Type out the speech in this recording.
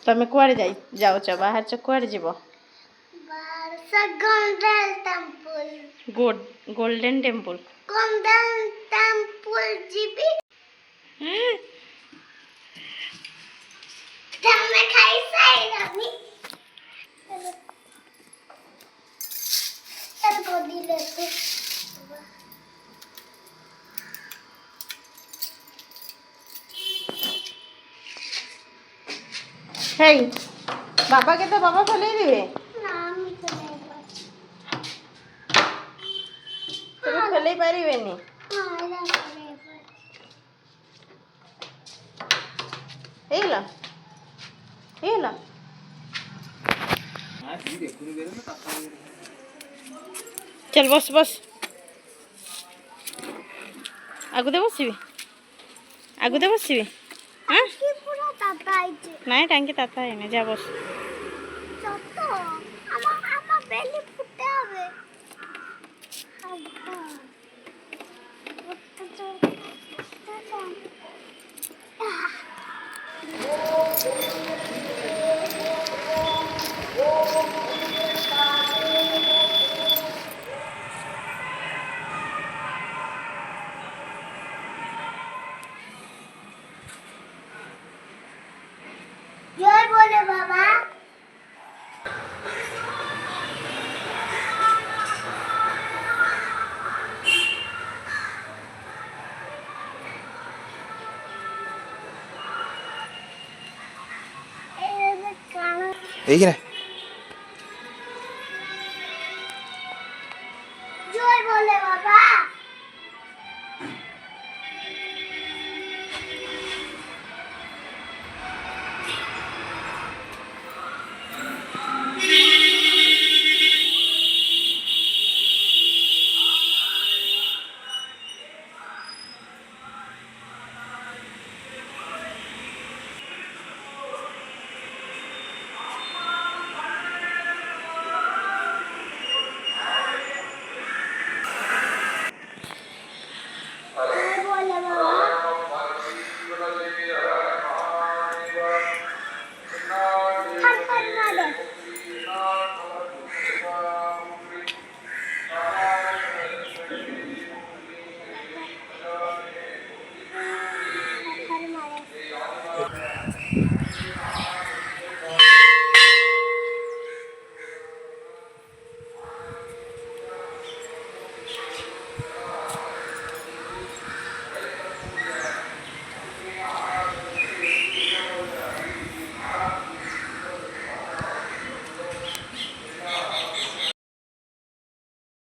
तमें कुआड़े जाऊच बाहर कुआड़े जीव गोल्डन टेम्पल जीबी तमे खाई साइरानी चल गोदी लेते हे बाबा के तो बाबा खोले दिवे खोले पारिबेनी हेला हेला चल बस बस आगुदे बसबी आगुदे बसबी हाँ ना टांगी ताता है जा बस जय बोले बाबा এইখানে जय बोले बाबा जय बोले बाबा